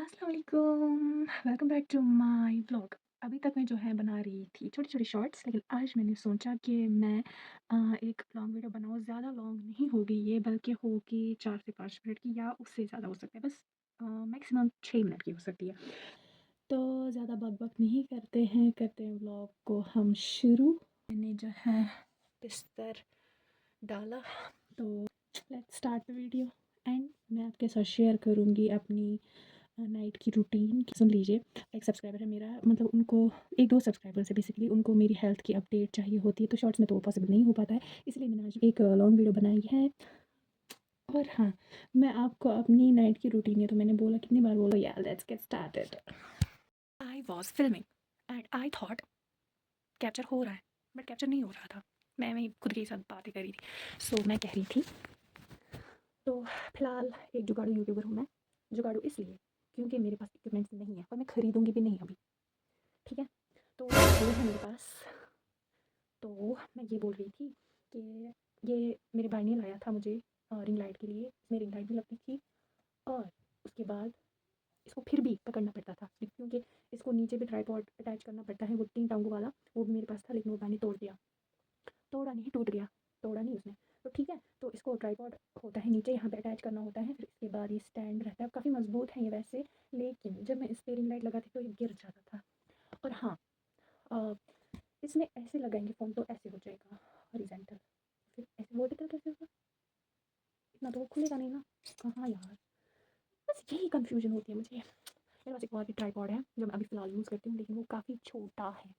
अस्सलाम वालेकुम, welcome back to my vlog. अभी तक मैं जो है बना रही थी छोटी-छोटी शॉर्ट्स, लेकिन आज मैंने सोचा कि मैं एक लॉन्ग वीडियो बनाऊँ। ज़्यादा लॉन्ग नहीं होगी ये, बल्कि होगी 4 से 5 मिनट की या उससे ज़्यादा हो सकता है। बस मैक्सिमम 6 मिनट की हो सकती है। तो ज़्यादा बक-बक नहीं करते हैं व्लॉग को हम शुरू। मैंने जो है बिस्तर डाला, तो let's start the video. And मैं आपके साथ शेयर करूँगी अपनी नाइट की रूटीन। सुन लीजिए, एक सब्सक्राइबर है मेरा, मतलब उनको, एक दो सब्सक्राइबर्स है बेसिकली, उनको मेरी हेल्थ की अपडेट चाहिए होती है, तो शॉर्ट्स में तो वो पॉसिबल नहीं हो पाता है, इसलिए मैंने आज एक लॉन्ग वीडियो बनाई है। और हाँ, मैं आपको अपनी नाइट की रूटीन है, तो मैंने बोला, कितनी बार बोला, या let's get started. I was filming and I thought capture हो रहा है, बट कैप्चर नहीं हो रहा था। मैं वही खुद के साथ बातें कर रही थी। सो मैं कह रही थी, तो फिलहाल एक जुगाड़ू यूट्यूबर हूँ मैं। जुगाड़ू इसलिए क्योंकि मेरे पास इक्विपमेंट्स नहीं है और मैं खरीदूंगी भी नहीं अभी। ठीक है, तो वो है मेरे पास। तो मैं ये बोल रही थी कि ये मेरे भाई ने लाया था मुझे रिंग लाइट के लिए। इसमें रिंग लाइट भी लगती थी, और उसके बाद इसको फिर भी पकड़ना पड़ता था, क्योंकि इसको नीचे भी ट्राईपॉड अटैच करना पड़ता है, वो 3 टांगों वाला। वो भी मेरे पास था, लेकिन वो भाई ने तोड़ दिया। तोड़ा नहीं, टूट गया। तोड़ा नहीं उसने। तो ठीक है, तो इसको ट्राईपॉड होता है नीचे, यहाँ पे अटैच करना होता है, फिर इसके बाद ये स्टैंड रहता है। काफ़ी मजबूत है ये वैसे, लेकिन जब मैं इस पे रिंग लाइट लगाती तो ये गिर जाता था। और हाँ, अ, इसमें ऐसे लगाएंगे फ़ोन तो ऐसे हो जाएगा हॉरिजॉन्टल, फिर ऐसे वर्टिकल कैसे होगा? इतना तो वो खुलेगा नहीं ना। कहाँ यार, बस यही कन्फ्यूजन होती है मुझे। मेरे पास एक और भी ट्राईपॉड है जो मैं अभी फ़िलहाल यूज़ करती हूँ, लेकिन वो काफ़ी छोटा है।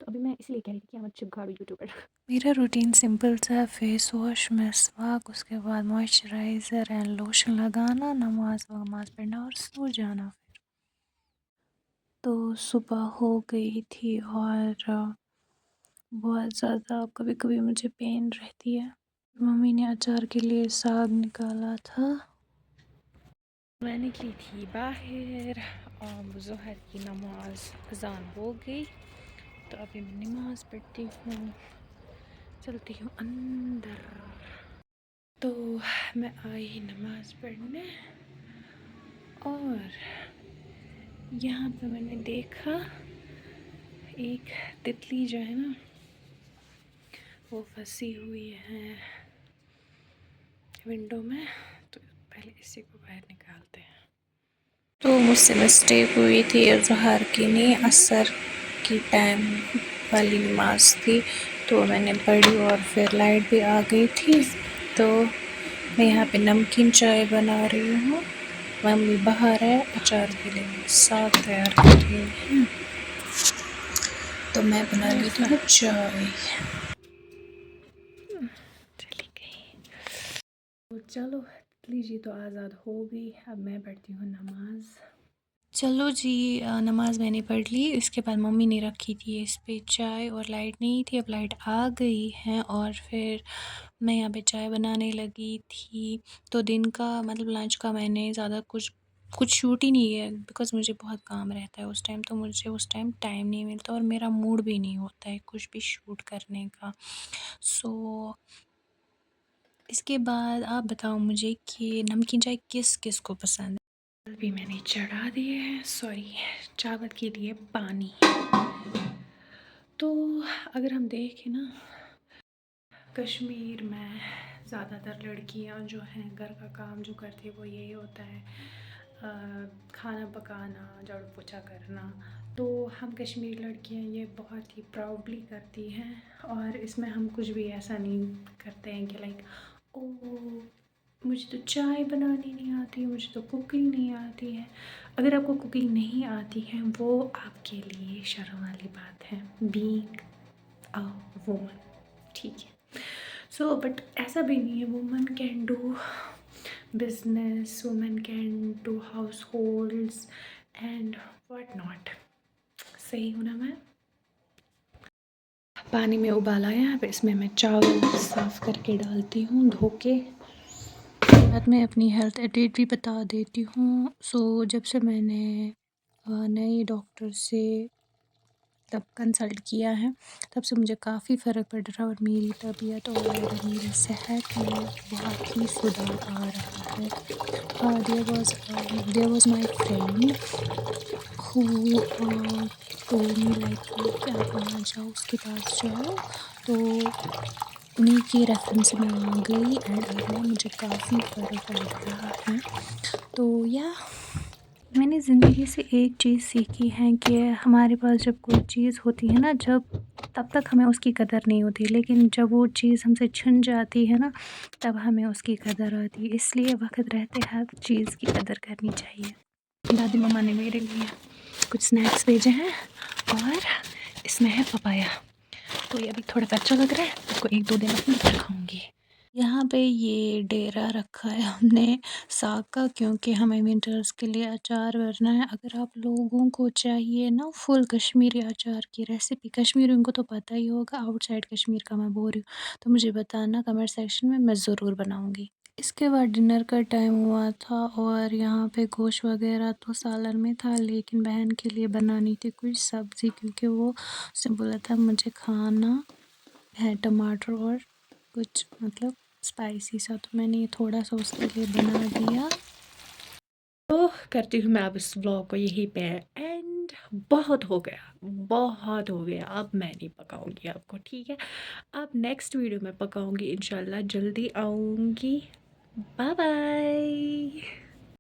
तो अभी मैं इसलिए कह रही थी कि मैं जुगाड़ू यूट्यूबर। मेरा रूटीन सिंपल सा, फेस वॉश, मिसवाक, उसके बाद मॉइस्चराइज़र एंड लोशन लगाना, नमाज वमाज पढ़ना और सो जाना। फिर तो सुबह हो गई थी, और बहुत ज़्यादा कभी कभी मुझे पेन रहती है। मम्मी ने अचार के लिए साग निकाला था। मैं निकली थी बाहर, और ज़ोहर की नमाज अज़ान हो गई, तो अभी मैं नमाज़ पढ़ती हूँ, चलती हूँ अंदर। तो मैं आई नमाज़ पढ़ने, और यहाँ पे मैंने देखा एक तितली जो है ना, वो फंसी हुई है विंडो में। तो पहले इसी को बाहर निकालते हैं। तो मुझसे मिस्टेक हुई थी, ज़ोहर की नहीं, असर की टाइम वाली नमाज थी, तो मैंने पढ़ी और फिर लाइट भी आ गई थी। तो मैं यहाँ पे नमकीन चाय बना रही हूँ। मम्मी बाहर है, अचार के लिए साग तैयार कर रही है, तो मैं बना लेती हूँ चाय। चली गई। तो चलो, लीजिए, तो आज़ाद हो गई। अब मैं पढ़ती हूँ नमाज। चलो जी, नमाज़ मैंने पढ़ ली। इसके बाद मम्मी ने रखी थी इस पे चाय, और लाइट नहीं थी, अब लाइट आ गई है, और फिर मैं यहाँ पे चाय बनाने लगी थी। तो दिन का मतलब लंच का मैंने ज़्यादा कुछ शूट ही नहीं है, बिकॉज़ मुझे बहुत काम रहता है उस टाइम, तो मुझे उस टाइम टाइम नहीं मिलता, और मेरा मूड भी नहीं होता है कुछ भी शूट करने का। सो इसके बाद आप बताओ मुझे कि नमकीन चाय किस किस को पसंद है। भी मैंने चढ़ा दिए हैं, सॉरी, चावल के लिए पानी। तो अगर हम देखें ना, कश्मीर में ज़्यादातर लड़कियां जो हैं घर का काम जो करती है वो यही होता है, खाना पकाना, झाड़ू पोछा करना। तो हम कश्मीरी लड़कियां ये बहुत ही प्राउडली करती हैं, और इसमें हम कुछ भी ऐसा नहीं करते हैं कि लाइक, ओ मुझे तो चाय बनानी नहीं आती, मुझे तो कुकिंग नहीं आती है। अगर आपको कुकिंग नहीं आती है, वो आपके लिए शर्म वाली बात है, बीइंग अ वुमन, ठीक है। सो बट ऐसा भी नहीं है, woman can do business, woman can do house holds and what not. सही हूँ ना मैं? पानी में उबाला है, फिर इसमें मैं चावल साफ़ करके डालती हूँ धो के। बाद में अपनी हेल्थ अपडेट भी बता देती हूँ। सो जब से मैंने नए डॉक्टर से तब कंसल्ट किया है, तब से मुझे काफ़ी फ़र्क पड़ रहा है और मेरी तबीयत और मेरी सेहत में बहुत ही सुधार आ रहा है। There was my friend who told me like कि आप वहाँ जाओ, उसके पास जाओ, तो उन्हीं के रेफ़रेंस से मैं वहाँ गई एंड अब ना मुझे काफ़ी फ़र्क पड़ रहा है। तो या मैंने ज़िंदगी से एक चीज़ सीखी है कि हमारे पास जब कोई चीज़ होती है ना, जब तब तक हमें उसकी कदर नहीं होती, लेकिन जब वो चीज़ हमसे छिन जाती है ना, तब हमें उसकी कदर आती है। इसलिए वक़्त रहते हर चीज़ की कदर करनी चाहिए। दादी मम्मा ने मेरे लिए कुछ स्नैक्स भेजे हैं और इसमें है पपाया। तो ये अभी थोड़ा कच्चा लग रहा है, इसको 1-2 दिन अपने अंदर खाऊँगी। यहाँ पे ये डेरा रखा है हमने साग का, क्योंकि हमें विंटर्स के लिए अचार भरना है। अगर आप लोगों को चाहिए ना फुल कश्मीरी अचार की रेसिपी, कश्मीरियों को तो पता ही होगा, आउटसाइड कश्मीर का मैं बोल रही हूँ, तो मुझे बताना कमेंट सेक्शन में, मैं ज़रूर बनाऊँगी। इसके बाद डिनर का टाइम हुआ था और यहाँ पे गोश्त वगैरह तो सालन में था, लेकिन बहन के लिए बनानी थी कुछ सब्ज़ी, क्योंकि वो उसने बोला था मुझे खाना है टमाटर और कुछ मतलब स्पाइसी सा, तो मैंने ये थोड़ा-सा उसके लिए बना दिया। तो करती हूँ मैं अब इस व्लॉग को यहीं पे एंड। बहुत हो गया, अब मैं नहीं पकाऊँगी आपको, ठीक है? अब नेक्स्ट वीडियो में पकाऊँगी इंशाल्लाह, जल्दी आऊँगी। Bye bye.